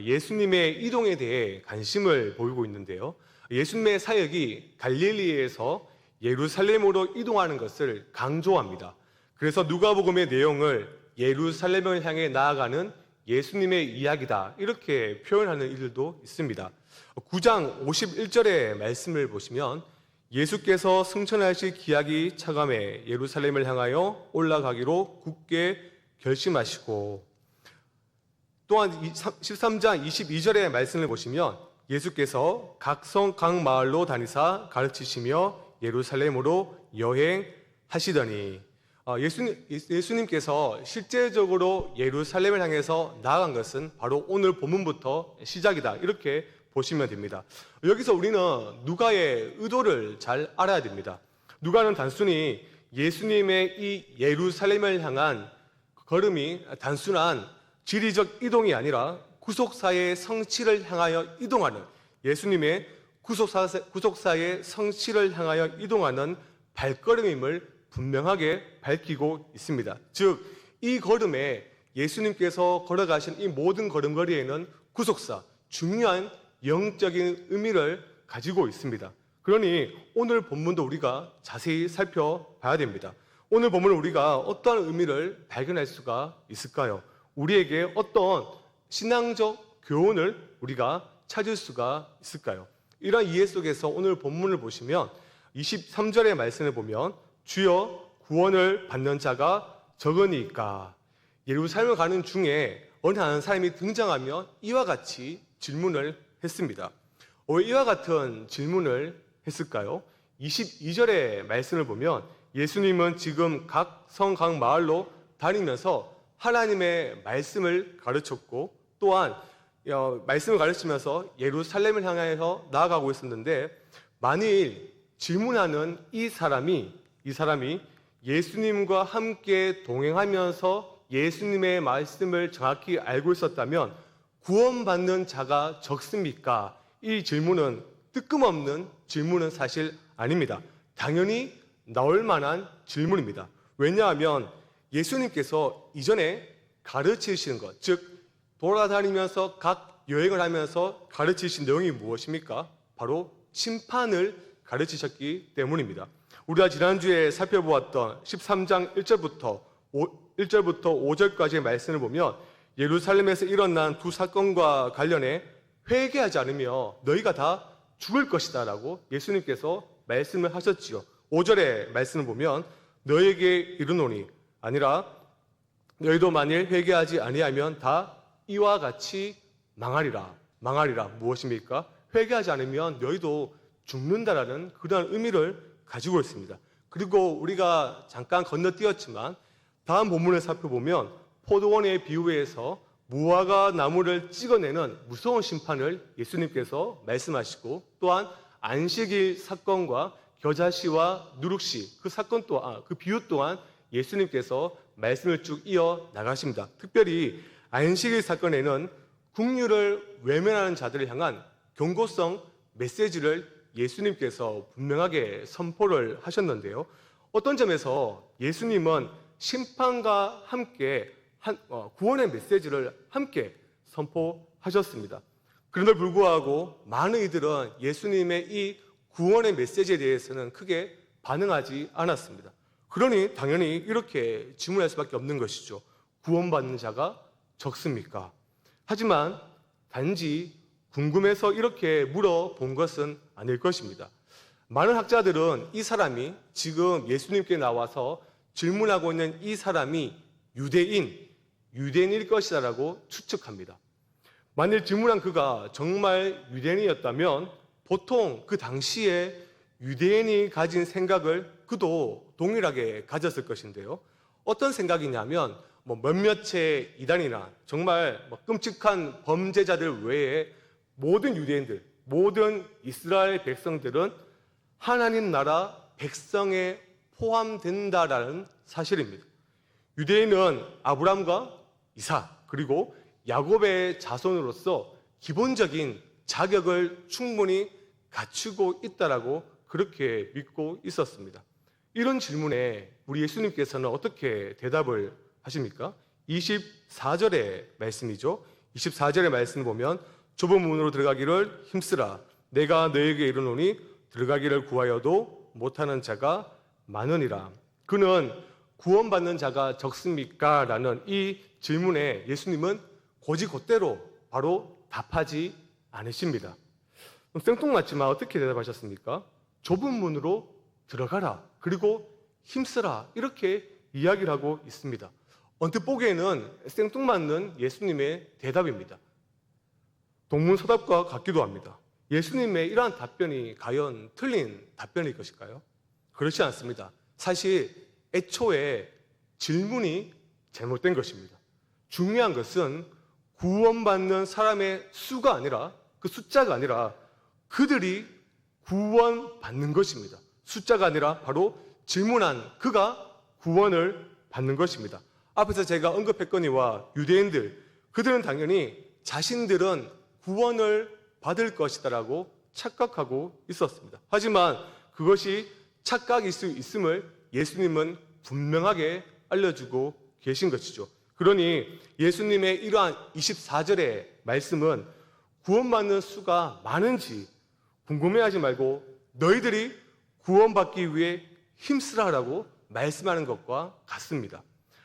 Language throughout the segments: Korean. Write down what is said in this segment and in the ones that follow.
예수님의 이동에 대해 관심을 보이고 있는데요. 예수님의 사역이 갈릴리에서 예루살렘으로 이동하는 것을 강조합니다. 그래서 누가복음의 내용을 예루살렘을 향해 나아가는 예수님의 이야기다, 이렇게 표현하는 이들도 있습니다. 9장 51절의 말씀을 보시면 예수께서 승천하실 기약이 차감해 예루살렘을 향하여 올라가기로 굳게 결심하시고, 또한 13장 22절의 말씀을 보시면 예수께서 각 성 각 마을로 다니사 가르치시며 예루살렘으로 여행하시더니, 예수님께서 실제적으로 예루살렘을 향해서 나아간 것은 바로 오늘 본문부터 시작이다, 이렇게 보시면 됩니다. 여기서 우리는 누가의 의도를 잘 알아야 됩니다. 누가는 단순히 예수님의 이 예루살렘을 향한 걸음이 단순한 지리적 이동이 아니라 구속사의 성취를 향하여 이동하는, 예수님의 구속사의 성취를 향하여 이동하는 발걸음임을 분명하게 밝히고 있습니다. 즉, 이 걸음에 예수님께서 걸어가신 이 모든 걸음걸이에는 구속사, 중요한 영적인 의미를 가지고 있습니다. 그러니 오늘 본문도 우리가 자세히 살펴봐야 됩니다. 오늘 본문을 우리가 어떠한 의미를 발견할 수가 있을까요? 우리에게 어떤 신앙적 교훈을 우리가 찾을 수가 있을까요? 이러한 이해 속에서 오늘 본문을 보시면 23절의 말씀을 보면 주여 구원을 받는 자가 적으니까, 예루살렘을 가는 중에 어느 한 사람이 등장하며 이와 같이 질문을 했습니다. 왜 이와 같은 질문을 했을까요? 22절의 말씀을 보면 예수님은 지금 각 성 각 마을로 다니면서 하나님의 말씀을 가르쳤고, 또한 말씀을 가르치면서 예루살렘을 향해서 나아가고 있었는데, 만일 질문하는 이 사람이 예수님과 함께 동행하면서 예수님의 말씀을 정확히 알고 있었다면 구원받는 자가 적습니까? 이 질문은 뜨끔없는 질문은 사실 아닙니다. 당연히 나올 만한 질문입니다. 왜냐하면 예수님께서 이전에 가르치신 것, 즉 돌아다니면서 각 여행을 하면서 가르치신 내용이 무엇입니까? 바로 심판을 가르치셨기 때문입니다. 우리가 지난주에 살펴보았던 13장 1절부터 5절까지의 말씀을 보면 예루살렘에서 일어난 두 사건과 관련해 회개하지 않으며 너희가 다 죽을 것이다 라고 예수님께서 말씀을 하셨지요. 5절의 말씀을 보면 너희에게 이르노니, 아니라 너희도 만일 회개하지 아니하면 다 이와 같이 망하리라. 무엇입니까? 회개하지 않으면 너희도 죽는다라는 그러한 의미를 가지고 있습니다. 그리고 우리가 잠깐 건너뛰었지만 다음 본문을 살펴보면 포도원의 비유에서 무화과 나무를 찍어내는 무서운 심판을 예수님께서 말씀하시고, 또한 안식일 사건과 겨자씨와 누룩씨 그 사건 또한, 그 비유 또한 예수님께서 말씀을 쭉 이어 나가십니다. 특별히 안식일 사건에는 국류를 외면하는 자들을 향한 경고성 메시지를 예수님께서 분명하게 선포를 하셨는데요. 어떤 점에서 예수님은 심판과 함께 구원의 메시지를 함께 선포하셨습니다. 그런데도 불구하고 많은 이들은 예수님의 이 구원의 메시지에 대해서는 크게 반응하지 않았습니다. 그러니 당연히 이렇게 질문할 수밖에 없는 것이죠. 구원받는 자가 적습니까? 하지만 단지 궁금해서 이렇게 물어본 것은 아닐 것입니다. 많은 학자들은 이 사람이 지금 예수님께 나와서 질문하고 있는 이 사람이 유대인일 것이다라고 추측합니다. 만일 질문한 그가 정말 유대인이었다면 보통 그 당시에 유대인이 가진 생각을 그도 동일하게 가졌을 것인데요. 어떤 생각이냐면 몇몇의 이단이나 정말 끔찍한 범죄자들 외에 모든 유대인들, 모든 이스라엘 백성들은 하나님 나라 백성에 포함된다라는 사실입니다. 유대인은 아브람과 이삭 그리고 야곱의 자손으로서 기본적인 자격을 충분히 갖추고 있다라고 그렇게 믿고 있었습니다. 이런 질문에 우리 예수님께서는 어떻게 대답을 하십니까? 24절의 말씀이죠. 24절의 말씀을 보면 좁은 문으로 들어가기를 힘쓰라. 내가 너에게 이르노니 들어가기를 구하여도 못하는 자가 많으니라. 그는 구원받는 자가 적습니까? 라는 이 질문에 예수님은 곧이곧대로 바로 답하지 않으십니다. 생뚱맞지만 어떻게 대답하셨습니까? 좁은 문으로 들어가라. 그리고 힘쓰라. 이렇게 이야기를 하고 있습니다. 언뜻 보기에는 생뚱맞는 예수님의 대답입니다. 동문서답과 같기도 합니다. 예수님의 이러한 답변이 과연 틀린 답변일 것일까요? 그렇지 않습니다. 사실 애초에 질문이 잘못된 것입니다. 중요한 것은 구원받는 사람의 수가 아니라, 그 숫자가 아니라 그들이 구원받는 것입니다. 숫자가 아니라 바로 질문한 그가 구원을 받는 것입니다. 앞에서 제가 언급했거니와 유대인들, 그들은 당연히 자신들은 구원을 받을 것이다라고 착각하고 있었습니다. 하지만 그것이 착각일 수 있음을 예수님은 분명하게 알려주고 계신 것이죠. 그러니 예수님의 이러한 24절의 말씀은 구원받는 수가 많은지 궁금해하지 말고 너희들이 구원받기 위해 힘쓰라라고 말씀하는 것과 같습니다.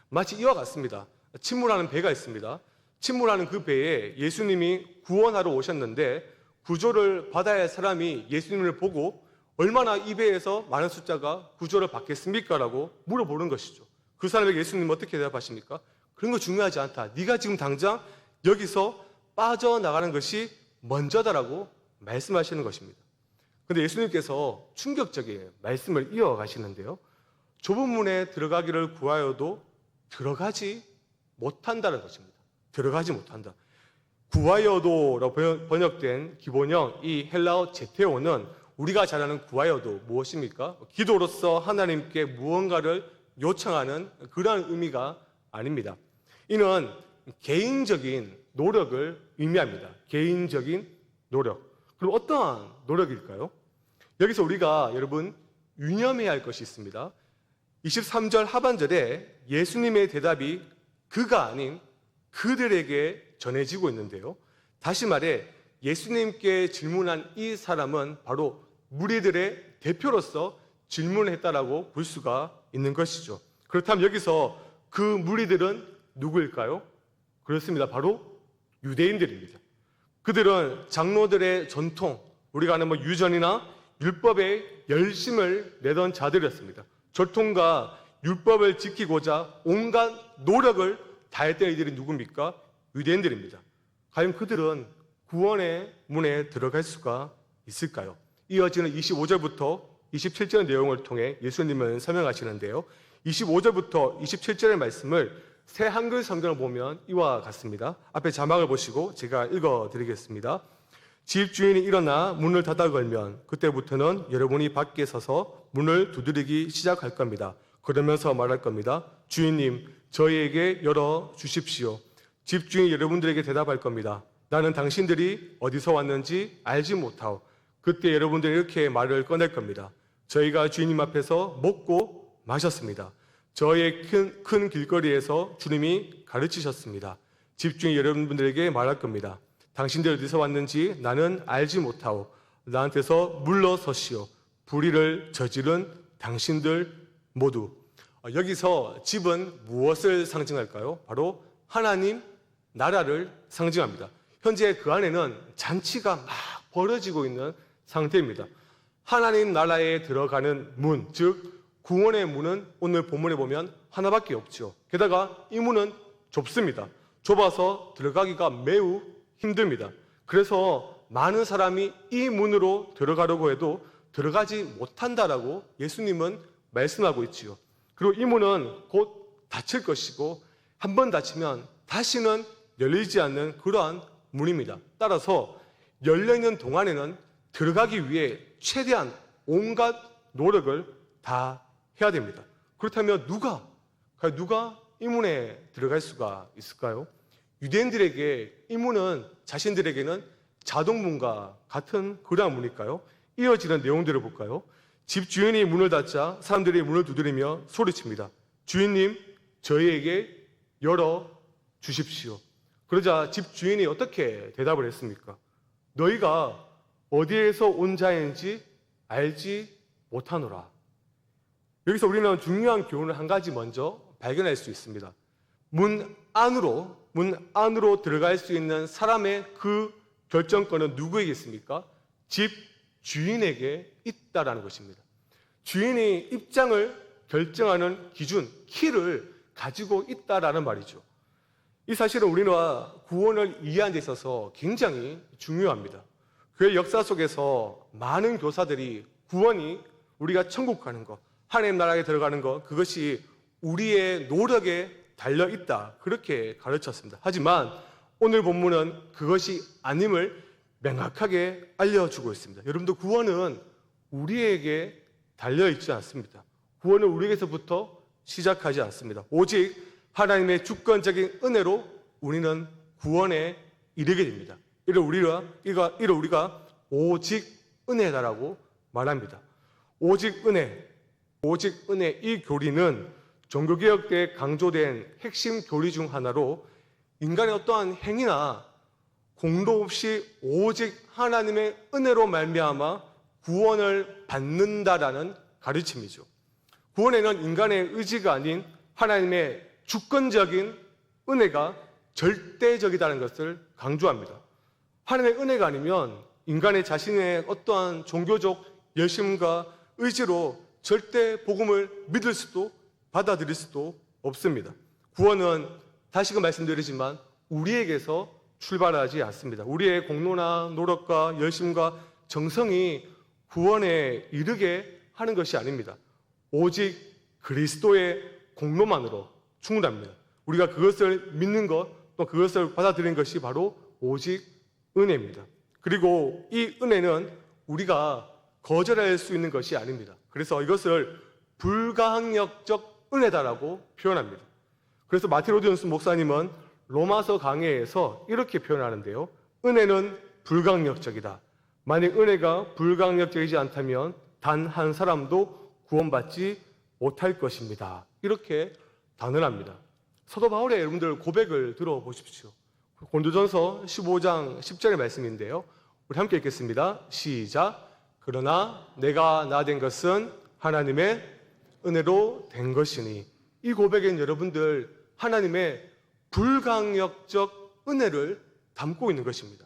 마치 이와 같습니다. 침몰하는 배가 있습니다. 침몰하는 그 배에 예수님이 구원하러 오셨는데 구조를 받아야 할 사람이 예수님을 보고 얼마나 이 배에서 많은 숫자가 구조를 받겠습니까? 라고 물어보는 것이죠. 그 사람에게 예수님은 어떻게 대답하십니까? 그런 거 중요하지 않다. 네가 지금 당장 여기서 빠져나가는 것이 먼저다라고 말씀하시는 것입니다. 그런데 예수님께서 충격적인 말씀을 이어가시는데요. 좁은 문에 들어가기를 구하여도 들어가지 못한다는 것입니다. 들어가지 못한다. 구하여도라고 번역된 기본형 이 헬라어 제테오는 우리가 잘 아는 구하여도 무엇입니까? 기도로서 하나님께 무언가를 요청하는 그러한 의미가 아닙니다. 이는 개인적인 노력을 의미합니다. 개인적인 노력. 그럼 어떠한 노력일까요? 여기서 우리가 여러분 유념해야 할 것이 있습니다. 23절 하반절에 예수님의 대답이 그가 아닌 그들에게 전해지고 있는데요. 다시 말해 예수님께 질문한 이 사람은 바로 무리들의 대표로서 질문을 했다라고 볼 수가 있는 것이죠. 그렇다면 여기서 그 무리들은 누구일까요? 그렇습니다. 바로 유대인들입니다. 그들은 장로들의 전통, 우리가 아는 유전이나 율법에 열심을 내던 자들이었습니다. 전통과 율법을 지키고자 온갖 노력을 다했던 이들이 누굽니까? 유대인들입니다. 과연 그들은 구원의 문에 들어갈 수가 있을까요? 이어지는 25절부터 27절의 내용을 통해 예수님은 설명하시는데요. 25절부터 27절의 말씀을 새 한글 성경을 보면 이와 같습니다. 앞에 자막을 보시고 제가 읽어드리겠습니다. 집주인이 일어나 문을 닫아 걸면 그때부터는 여러분이 밖에 서서 문을 두드리기 시작할 겁니다. 그러면서 말할 겁니다. 주인님, 저희에게 열어주십시오. 집주인이 여러분들에게 대답할 겁니다. 나는 당신들이 어디서 왔는지 알지 못하오. 그때 여러분들이 이렇게 말을 꺼낼 겁니다. 저희가 주인님 앞에서 먹고 마셨습니다. 저희의 큰 길거리에서 주님이 가르치셨습니다. 집주인이 여러분들에게 말할 겁니다. 당신들 어디서 왔는지 나는 알지 못하오. 나한테서 물러서시오. 불의를 저지른 당신들 모두. 여기서 집은 무엇을 상징할까요? 바로 하나님 나라를 상징합니다. 현재 그 안에는 잔치가 막 벌어지고 있는 상태입니다. 하나님 나라에 들어가는 문, 즉 구원의 문은 오늘 본문에 보면 하나밖에 없죠. 게다가 이 문은 좁습니다. 좁아서 들어가기가 매우 힘듭니다. 그래서 많은 사람이 이 문으로 들어가려고 해도 들어가지 못한다라고 예수님은 말씀하고 있지요. 그리고 이 문은 곧 닫힐 것이고 한 번 닫히면 다시는 열리지 않는 그러한 문입니다. 따라서 열려있는 동안에는 들어가기 위해 최대한 온갖 노력을 다 해야 됩니다. 그렇다면 누가 이 문에 들어갈 수가 있을까요? 유대인들에게 이 문은 자신들에게는 자동문과 같은 그러한 문일까요? 이어지는 내용들을 볼까요? 집 주인이 문을 닫자 사람들이 문을 두드리며 소리칩니다. 주인님, 저희에게 열어 주십시오. 그러자 집 주인이 어떻게 대답을 했습니까? 너희가 어디에서 온 자인지 알지 못하노라. 여기서 우리는 중요한 교훈을 한 가지 먼저 발견할 수 있습니다. 문 안으로 들어갈 수 있는 사람의 그 결정권은 누구에게 있습니까? 집 주인에게 있다라는 것입니다. 주인이 입장을 결정하는 기준, 키를 가지고 있다라는 말이죠. 이 사실은 우리와 구원을 이해하는 데 있어서 굉장히 중요합니다. 교회 역사 속에서 많은 교사들이 구원이 우리가 천국 가는 것, 하나님 나라에 들어가는 것, 그것이 우리의 노력에 달려있다, 그렇게 가르쳤습니다. 하지만 오늘 본문은 그것이 아님을 명확하게 알려주고 있습니다. 여러분들, 구원은 우리에게 달려있지 않습니다. 구원은 우리에게서부터 시작하지 않습니다. 오직 하나님의 주권적인 은혜로 우리는 구원에 이르게 됩니다. 이를 우리가 오직 은혜다라고 말합니다. 오직 은혜 이 교리는 종교개혁 때 강조된 핵심 교리 중 하나로 인간의 어떠한 행위나 공로 없이 오직 하나님의 은혜로 말미암아 구원을 받는다라는 가르침이죠. 구원에는 인간의 의지가 아닌 하나님의 주권적인 은혜가 절대적이라는 것을 강조합니다. 하나님의 은혜가 아니면 인간의 자신의 어떠한 종교적 열심과 의지로 절대 복음을 믿을 수도 받아들일 수도 없습니다. 구원은 다시금 말씀드리지만 우리에게서 출발하지 않습니다. 우리의 공로나 노력과 열심과 정성이 구원에 이르게 하는 것이 아닙니다. 오직 그리스도의 공로만으로 충분합니다. 우리가 그것을 믿는 것, 또 그것을 받아들이는 것이 바로 오직 은혜입니다. 그리고 이 은혜는 우리가 거절할 수 있는 것이 아닙니다. 그래서 이것을 불가항력적 은혜다라고 표현합니다. 그래서 마틴 로디언스 목사님은 로마서 강해에서 이렇게 표현하는데요. 은혜는 불가항력적이다. 만약 은혜가 불가항력적이지 않다면 단 한 사람도 구원받지 못할 것입니다. 이렇게 단언합니다. 사도 바울의 여러분들 고백을 들어보십시오. 고린도전서 15장 10절의 말씀인데요. 우리 함께 읽겠습니다. 시작. 그러나 내가 나 된 것은 하나님의 은혜로 된 것이니. 이 고백엔 여러분들 하나님의 불가항력적 은혜를 담고 있는 것입니다.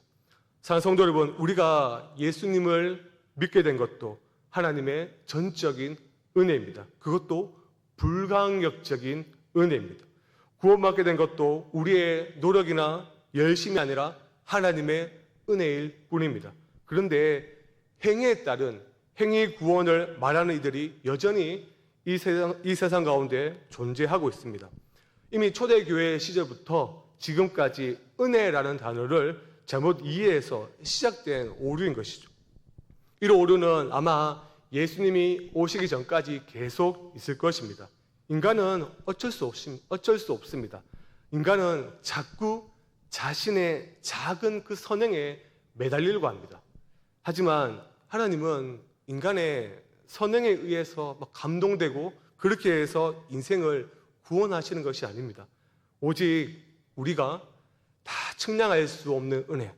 사랑하는 성도 여러분, 우리가 예수님을 믿게 된 것도 하나님의 전적인 은혜입니다. 그것도 불가항력적인 은혜입니다. 구원받게 된 것도 우리의 노력이나 열심이 아니라 하나님의 은혜일 뿐입니다. 그런데 행위에 따른 행위 구원을 말하는 이들이 여전히 이 세상 가운데 존재하고 있습니다. 이미 초대교회 시절부터 지금까지 은혜라는 단어를 잘못 이해해서 시작된 오류인 것이죠. 이 오류는 아마 예수님이 오시기 전까지 계속 있을 것입니다. 인간은 어쩔 수 없습니다. 인간은 자꾸 자신의 작은 그 선행에 매달리려고 합니다. 하지만 하나님은 인간의 선행에 의해서 감동되고 그렇게 해서 인생을 구원하시는 것이 아닙니다. 오직 우리가 다 측량할 수 없는 은혜,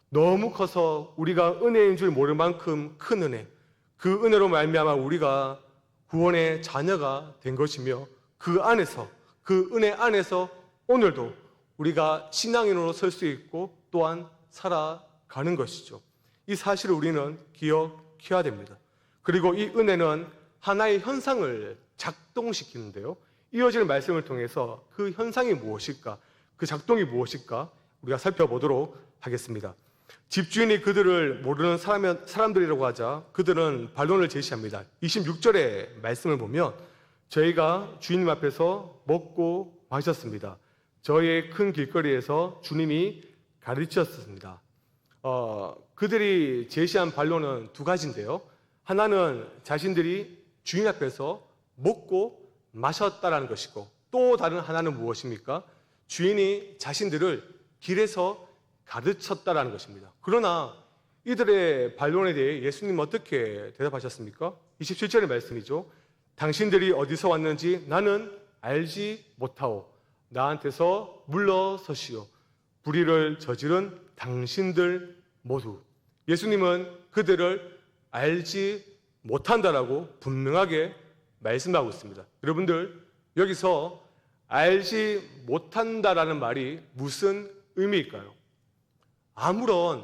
너무 커서 우리가 은혜인 줄 모를 만큼 큰 은혜, 그 은혜로 말미암아 우리가 구원의 자녀가 된 것이며 그 은혜 안에서 오늘도 우리가 신앙인으로 설 수 있고 또한 살아가는 것이죠. 이 사실을 우리는 기억해야 됩니다. 그리고 이 은혜는 하나의 현상을 작동시키는데요. 이어질 말씀을 통해서 그 현상이 무엇일까, 그 작동이 무엇일까 우리가 살펴보도록 하겠습니다. 집주인이 그들을 모르는 사람들이라고 하자 그들은 반론을 제시합니다. 26절의 말씀을 보면 저희가 주님 앞에서 먹고 마셨습니다. 저희의 큰 길거리에서 주님이 가르치셨습니다. 그들이 제시한 반론은 두 가지인데요. 하나는 자신들이 주인 앞에서 먹고 마셨다라는 것이고, 또 다른 하나는 무엇입니까? 주인이 자신들을 길에서 가르쳤다라는 것입니다. 그러나 이들의 반론에 대해 예수님은 어떻게 대답하셨습니까? 27절의 말씀이죠. 당신들이 어디서 왔는지 나는 알지 못하오. 나한테서 물러서시오. 불의를 저지른 당신들 모두. 예수님은 그들을 알지 못한다라고 분명하게 말씀하고 있습니다. 여러분들, 여기서 알지 못한다라는 말이 무슨 의미일까요? 아무런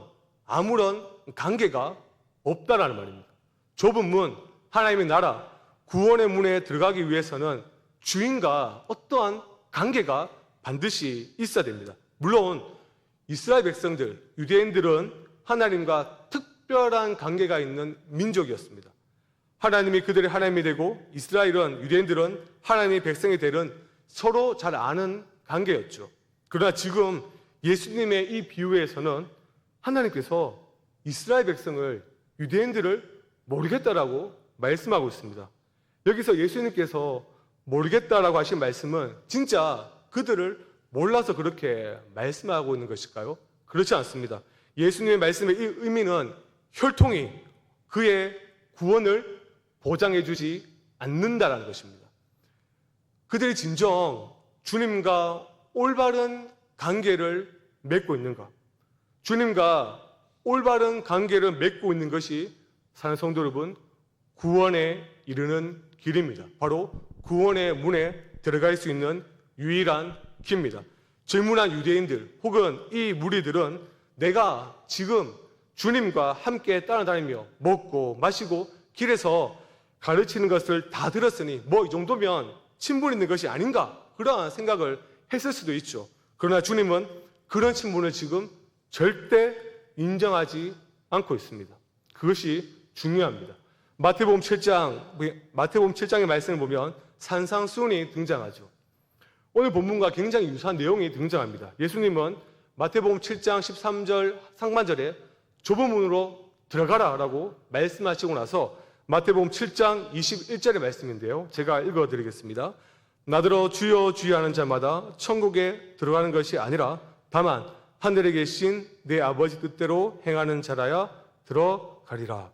관계가 없다라는 말입니다. 좁은 문, 하나님의 나라, 구원의 문에 들어가기 위해서는 주인과 어떠한 관계가 반드시 있어야 됩니다. 물론 이스라엘 백성들, 유대인들은 하나님과 특별한 관계가 있는 민족이었습니다. 하나님이 그들의 하나님이 되고 이스라엘은, 유대인들은 하나님의 백성이 되는 서로 잘 아는 관계였죠. 그러나 지금 예수님의 이 비유에서는 하나님께서 이스라엘 백성을, 유대인들을 모르겠다라고 말씀하고 있습니다. 여기서 예수님께서 모르겠다라고 하신 말씀은 진짜 그들을 몰라서 그렇게 말씀하고 있는 것일까요? 그렇지 않습니다. 예수님의 말씀의 이 의미는 혈통이 그의 구원을 보장해 주지 않는다라는 것입니다. 그들이 진정 주님과 올바른 관계를 맺고 있는가? 주님과 올바른 관계를 맺고 있는 것이 사랑하는 성도 여러분, 구원에 이르는 길입니다. 바로 구원의 문에 들어갈 수 있는 유일한 길입니다. 질문한 유대인들 혹은 이 무리들은 내가 지금 주님과 함께 따라다니며 먹고 마시고 길에서 가르치는 것을 다 들었으니 뭐 이 정도면 친분 있는 것이 아닌가, 그러한 생각을 했을 수도 있죠. 그러나 주님은 그런 친분을 지금 절대 인정하지 않고 있습니다. 그것이 중요합니다. 마태복음 7장의 말씀을 보면 산상수훈이 등장하죠. 오늘 본문과 굉장히 유사한 내용이 등장합니다. 예수님은 마태복음 7장 13절 상반절에 좁은 문으로 들어가라라고 말씀하시고 나서 마태복음 7장 21절의 말씀인데요. 제가 읽어드리겠습니다. 나더러 주여 주여 하는 자마다 천국에 들어가는 것이 아니라 다만 하늘에 계신 내 아버지 뜻대로 행하는 자라야 들어가리라.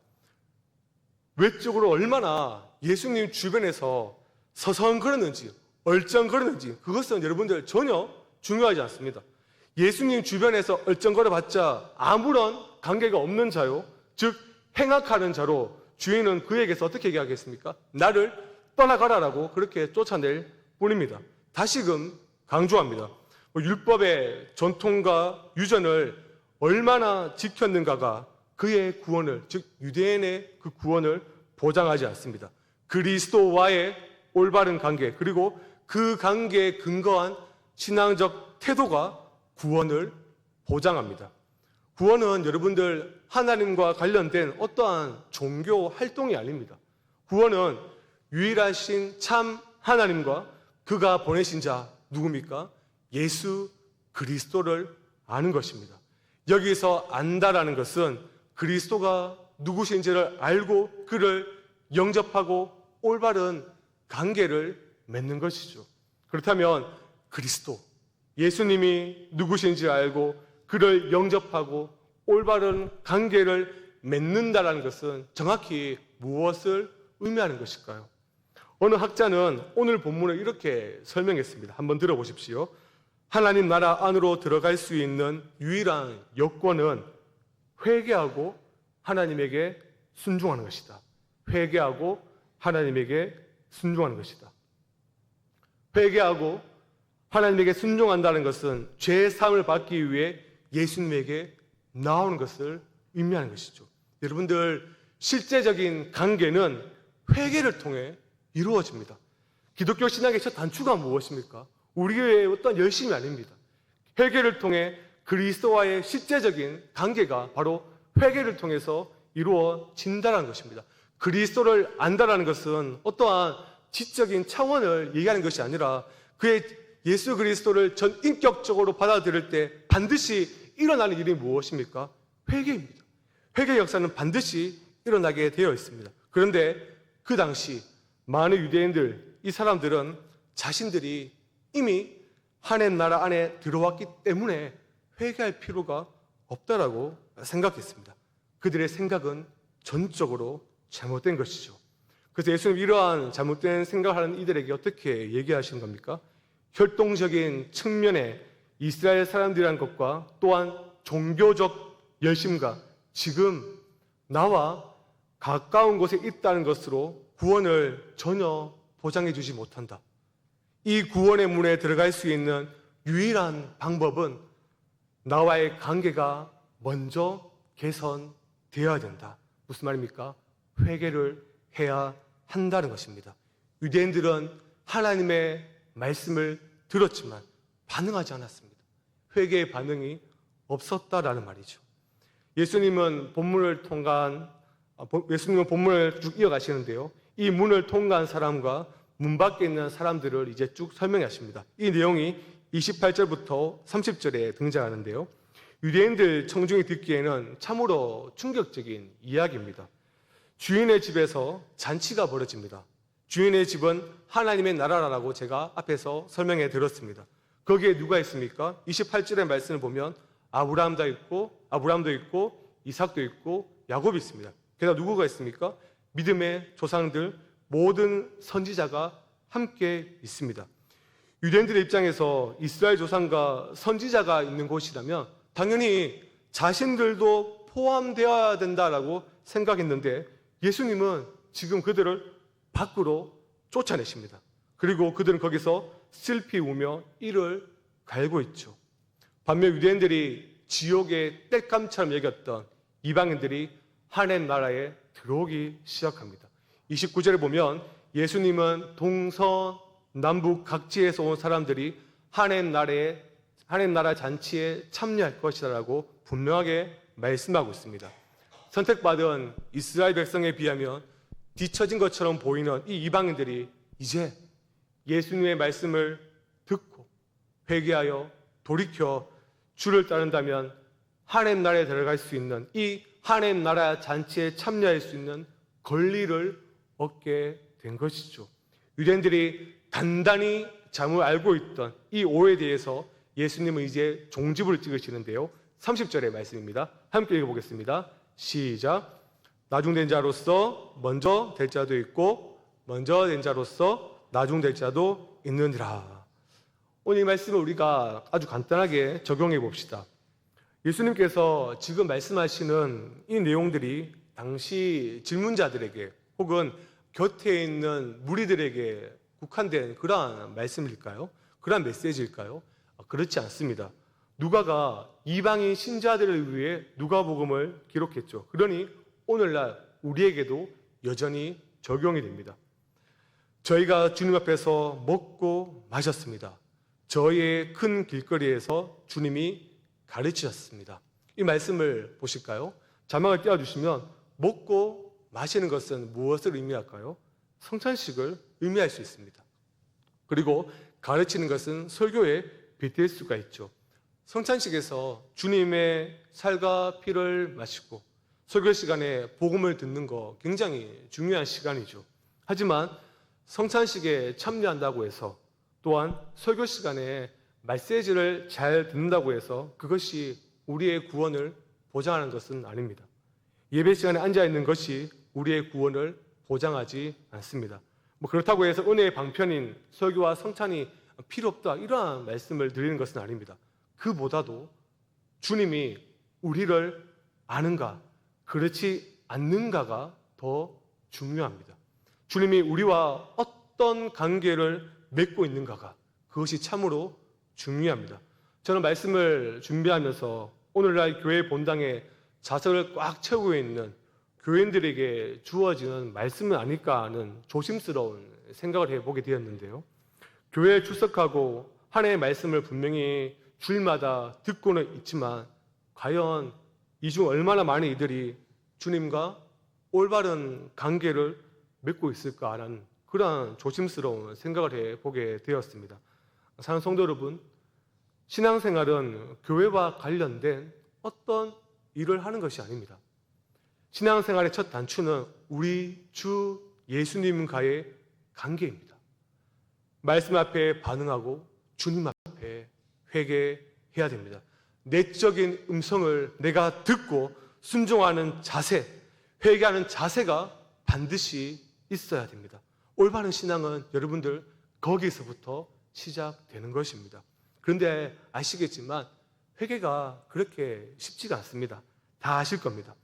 외적으로 얼마나 예수님 주변에서 서성거렸는지, 얼쩡거렸는지 그것은 여러분들 전혀 중요하지 않습니다. 예수님 주변에서 얼쩡거려봤자 아무런 관계가 없는 자요, 즉 행악하는 자로 주인은 그에게서 어떻게 얘기하겠습니까? 나를 떠나가라라고 그렇게 쫓아낼 뿐입니다. 다시금 강조합니다. 율법의 전통과 유전을 얼마나 지켰는가가 그의 구원을, 즉 유대인의 그 구원을 보장하지 않습니다. 그리스도와의 올바른 관계, 그리고 그 관계에 근거한 신앙적 태도가 구원을 보장합니다. 구원은 여러분들 하나님과 관련된 어떠한 종교 활동이 아닙니다. 구원은 유일하신 참 하나님과 그가 보내신 자 누굽니까? 예수 그리스도를 아는 것입니다. 여기서 안다라는 것은 그리스도가 누구신지를 알고 그를 영접하고 올바른 관계를 맺는 것이죠. 그렇다면 그리스도, 예수님이 누구신지 알고 그를 영접하고 올바른 관계를 맺는다라는 것은 정확히 무엇을 의미하는 것일까요? 어느 학자는 오늘 본문을 이렇게 설명했습니다. 한번 들어보십시오. 하나님 나라 안으로 들어갈 수 있는 유일한 여건은 회개하고 하나님에게 순종하는 것이다. 회개하고 하나님에게 순종하는 것이다. 회개하고 하나님에게 순종한다는 것은 죄 사함을 받기 위해 예수님에게 나오는 것을 의미하는 것이죠. 여러분들, 실제적인 관계는 회개를 통해 이루어집니다. 기독교 신앙의 첫 단추가 무엇입니까? 우리의 어떤 열심이 아닙니다. 회개를 통해 그리스도와의 실제적인 관계가 바로 회개를 통해서 이루어진다는 것입니다. 그리스도를 안다라는 것은 어떠한 지적인 차원을 얘기하는 것이 아니라 그의 예수 그리스도를 전인격적으로 받아들일 때 반드시 일어나는 일이 무엇입니까? 회개입니다. 회개 역사는 반드시 일어나게 되어 있습니다. 그런데 그 당시 많은 유대인들, 이 사람들은 자신들이 이미 하나님 나라 안에 들어왔기 때문에 회개할 필요가 없다라고 생각했습니다. 그들의 생각은 전적으로 잘못된 것이죠. 그래서 예수님 이러한 잘못된 생각을 하는 이들에게 어떻게 얘기하시는 겁니까? 혈통적인 측면에 이스라엘 사람들이라는 것과 또한 종교적 열심과 지금 나와 가까운 곳에 있다는 것으로 구원을 전혀 보장해 주지 못한다. 이 구원의 문에 들어갈 수 있는 유일한 방법은 나와의 관계가 먼저 개선되어야 된다. 무슨 말입니까? 회개를 해야 한다는 것입니다. 유대인들은 하나님의 말씀을 들었지만 반응하지 않았습니다. 회개의 반응이 없었다라는 말이죠. 예수님은 본문을 쭉 이어가시는데요. 이 문을 통과한 사람과 문 밖에 있는 사람들을 이제 쭉 설명하십니다. 이 내용이 28절부터 30절에 등장하는데요. 유대인들 청중이 듣기에는 참으로 충격적인 이야기입니다. 주인의 집에서 잔치가 벌어집니다. 주인의 집은 하나님의 나라라고 제가 앞에서 설명해 드렸습니다. 거기에 누가 있습니까? 28절의 말씀을 보면 아브라함도 있고 이삭도 있고 야곱이 있습니다. 게다가 누구가 있습니까? 믿음의 조상들 모든 선지자가 함께 있습니다. 유대인들의 입장에서 이스라엘 조상과 선지자가 있는 곳이라면 당연히 자신들도 포함되어야 된다라고 생각했는데 예수님은 지금 그들을 밖으로 쫓아내십니다. 그리고 그들은 거기서 슬피 우며 이를 갈고 있죠. 반면 유대인들이 지옥의 땔감처럼 여겼던 이방인들이 하나님 나라에 들어오기 시작합니다. 29절에 보면 예수님은 동서 남북 각지에서 온 사람들이 하나님 나라 잔치에 참여할 것이라고 분명하게 말씀하고 있습니다. 선택받은 이스라엘 백성에 비하면 뒤처진 것처럼 보이는 이 이방인들이 이제 예수님의 말씀을 듣고 회개하여 돌이켜 주를 따른다면 하나님 나라에 들어갈 수 있는 이 하나님 나라 잔치에 참여할 수 있는 권리를 얻게 된 것이죠. 유대인들이 단단히 잠을 알고 있던 이 오해에 대해서 예수님은 이제 종지부를 찍으시는데요. 30절의 말씀입니다. 함께 읽어보겠습니다. 시작. 나중된 자로서 먼저 될 자도 있고 먼저 된 자로서 나중될 자도 있느니라. 오늘 이 말씀을 우리가 아주 간단하게 적용해 봅시다. 예수님께서 지금 말씀하시는 이 내용들이 당시 질문자들에게 혹은 곁에 있는 무리들에게 국한된 그러한 말씀일까요? 그러한 메시지일까요? 그렇지 않습니다. 누가가 이방인 신자들을 위해 누가복음을 기록했죠. 그러니 오늘날 우리에게도 여전히 적용이 됩니다. 저희가 주님 앞에서 먹고 마셨습니다. 저희의 큰 길거리에서 주님이 가르치셨습니다. 이 말씀을 보실까요? 자막을 띄워주시면 먹고 마시는 것은 무엇을 의미할까요? 성찬식을 의미할 수 있습니다. 그리고 가르치는 것은 설교에 빗댈 수가 있죠. 성찬식에서 주님의 살과 피를 마시고 설교 시간에 복음을 듣는 거 굉장히 중요한 시간이죠. 하지만 성찬식에 참여한다고 해서 또한 설교 시간에 메시지를 잘 듣는다고 해서 그것이 우리의 구원을 보장하는 것은 아닙니다. 예배 시간에 앉아 있는 것이 우리의 구원을 보장하지 않습니다. 그렇다고 해서 은혜의 방편인 설교와 성찬이 필요 없다 이러한 말씀을 드리는 것은 아닙니다. 그보다도 주님이 우리를 아는가 그렇지 않는가가 더 중요합니다. 주님이 우리와 어떤 관계를 맺고 있는가가 그것이 참으로 중요합니다. 저는 말씀을 준비하면서 오늘날 교회 본당에 좌석을 꽉 채우고 있는 교인들에게 주어지는 말씀은 아닐까 하는 조심스러운 생각을 해보게 되었는데요. 교회에 출석하고 하나님의 말씀을 분명히 주일마다 듣고는 있지만 과연 이 중 얼마나 많은 이들이 주님과 올바른 관계를 맺고 있을까 하는 그러한 조심스러운 생각을 해보게 되었습니다. 사랑하는 성도 여러분, 신앙생활은 교회와 관련된 어떤 일을 하는 것이 아닙니다. 신앙생활의 첫 단추는 우리 주 예수님과의 관계입니다. 말씀 앞에 반응하고 주님 앞에 회개해야 됩니다. 내적인 음성을 내가 듣고 순종하는 자세, 회개하는 자세가 반드시 있어야 됩니다. 올바른 신앙은 여러분들 거기서부터 시작되는 것입니다. 그런데 아시겠지만 회개가 그렇게 쉽지가 않습니다. 다 아실 겁니다.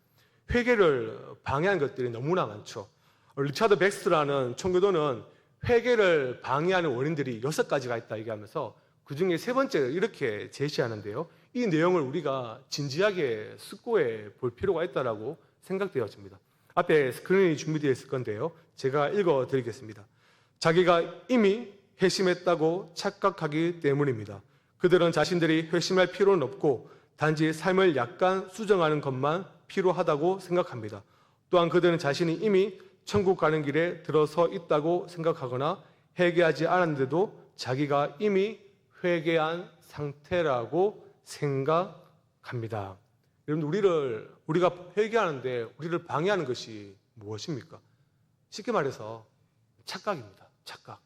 회개를 방해한 것들이 너무나 많죠. 리차드 백스라는 총교도는 회개를 방해하는 원인들이 6가지가 있다 얘기하면서 그 중에 3번째를 이렇게 제시하는데요. 이 내용을 우리가 진지하게 숙고해 볼 필요가 있다고 생각되어집니다. 앞에 스크린이 준비되어 있을 건데요. 제가 읽어드리겠습니다. 자기가 이미 회심했다고 착각하기 때문입니다. 그들은 자신들이 회심할 필요는 없고 단지 삶을 약간 수정하는 것만 필요하다고 생각합니다. 또한 그들은 자신이 이미 천국 가는 길에 들어서 있다고 생각하거나 회개하지 않았는데도 자기가 이미 회개한 상태라고 생각합니다. 여러분, 우리가 회개하는데 우리를 방해하는 것이 무엇입니까? 쉽게 말해서 착각입니다. 착각.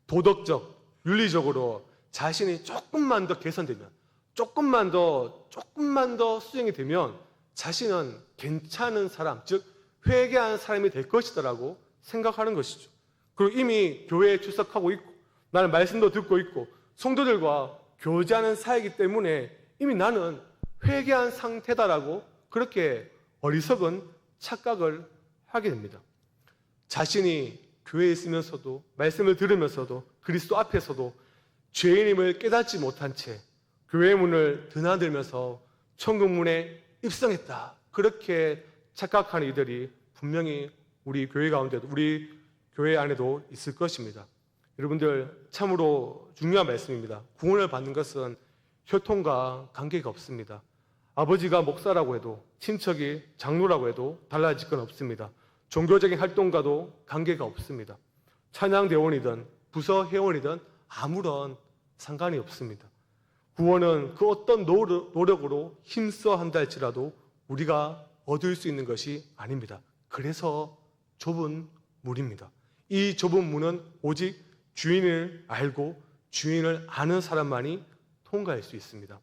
도덕적, 윤리적으로 자신이 조금만 더 개선되면, 조금만 더 수정이 되면 자신은 괜찮은 사람, 즉 회개한 사람이 될 것이다라고 생각하는 것이죠. 그리고 이미 교회에 출석하고 있고 나는 말씀도 듣고 있고 성도들과 교제하는 사이이기 때문에 이미 나는 회개한 상태다라고 그렇게 어리석은 착각을 하게 됩니다. 자신이 교회에 있으면서도 말씀을 들으면서도 그리스도 앞에서도 죄인임을 깨닫지 못한 채 교회 문을 드나들면서 천국문에 입성했다. 그렇게 착각하는 이들이 분명히 우리 교회 가운데도 우리 교회 안에도 있을 것입니다. 여러분들 참으로 중요한 말씀입니다. 구원을 받는 것은 혈통과 관계가 없습니다. 아버지가 목사라고 해도 친척이 장로라고 해도 달라질 건 없습니다. 종교적인 활동과도 관계가 없습니다. 찬양대원이든 부서 회원이든 아무런 상관이 없습니다. 구원은 그 어떤 노력으로 힘써 한다 할지라도 우리가 얻을 수 있는 것이 아닙니다. 그래서 좁은 문입니다. 이 좁은 문은 오직 주인을 알고 주인을 아는 사람만이 통과할 수 있습니다.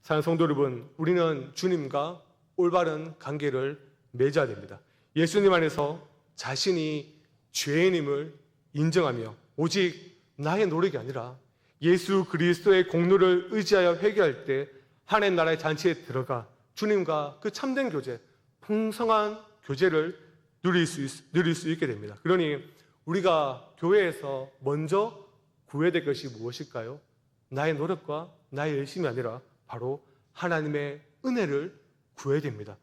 사랑하는 성도 여러분, 우리는 주님과 올바른 관계를 맺어야 됩니다. 예수님 안에서 자신이 죄인임을 인정하며 오직 나의 노력이 아니라 예수 그리스도의 공로를 의지하여 회개할 때 하나님 나라의 잔치에 들어가 주님과 그 참된 교제, 풍성한 교제를 누릴 수 있게 됩니다. 그러니 우리가 교회에서 먼저 구해야 될 것이 무엇일까요? 나의 노력과 나의 열심이 아니라 바로 하나님의 은혜를 구해야 됩니다.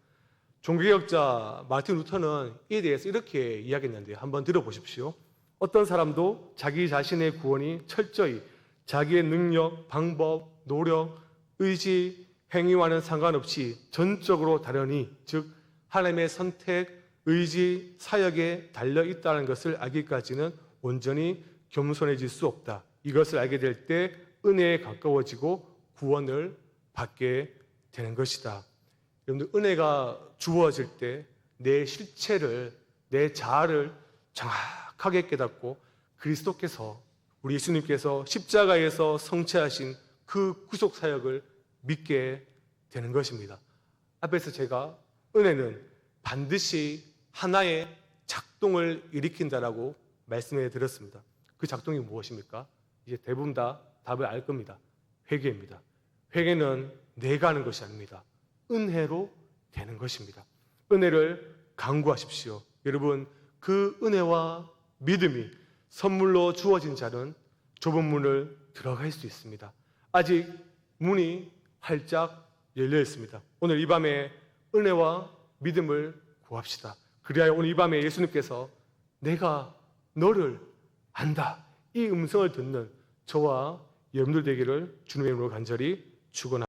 종교개혁자 마틴 루터는 이에 대해서 이렇게 이야기했는데요. 한번 들어보십시오. 어떤 사람도 자기 자신의 구원이 철저히 자기의 능력, 방법, 노력, 의지, 행위와는 상관없이 전적으로 다르니 즉 하나님의 선택, 의지, 사역에 달려있다는 것을 알기까지는 온전히 겸손해질 수 없다. 이것을 알게 될 때 은혜에 가까워지고 구원을 받게 되는 것이다. 여러분들, 은혜가 주어질 때 내 실체를, 내 자아를 정확하게 깨닫고 그리스도께서, 우리 예수님께서 십자가에서 성취하신 그 구속사역을 믿게 되는 것입니다. 앞에서 제가 은혜는 반드시 하나의 작동을 일으킨다라고 말씀해 드렸습니다. 그 작동이 무엇입니까? 이제 대부분 다 답을 알 겁니다. 회개입니다. 회개는 내가 하는 것이 아닙니다. 은혜로 되는 것입니다. 은혜를 간구하십시오. 여러분, 그 은혜와 믿음이 선물로 주어진 자는 좁은 문을 들어갈 수 있습니다. 아직 문이 활짝 열려 있습니다. 오늘 이 밤에 은혜와 믿음을 구합시다. 그리하여 오늘 이 밤에 예수님께서 내가 너를 안다, 이 음성을 듣는 저와 여러분들 되기를 주님의 이름으로 간절히 축원합니다.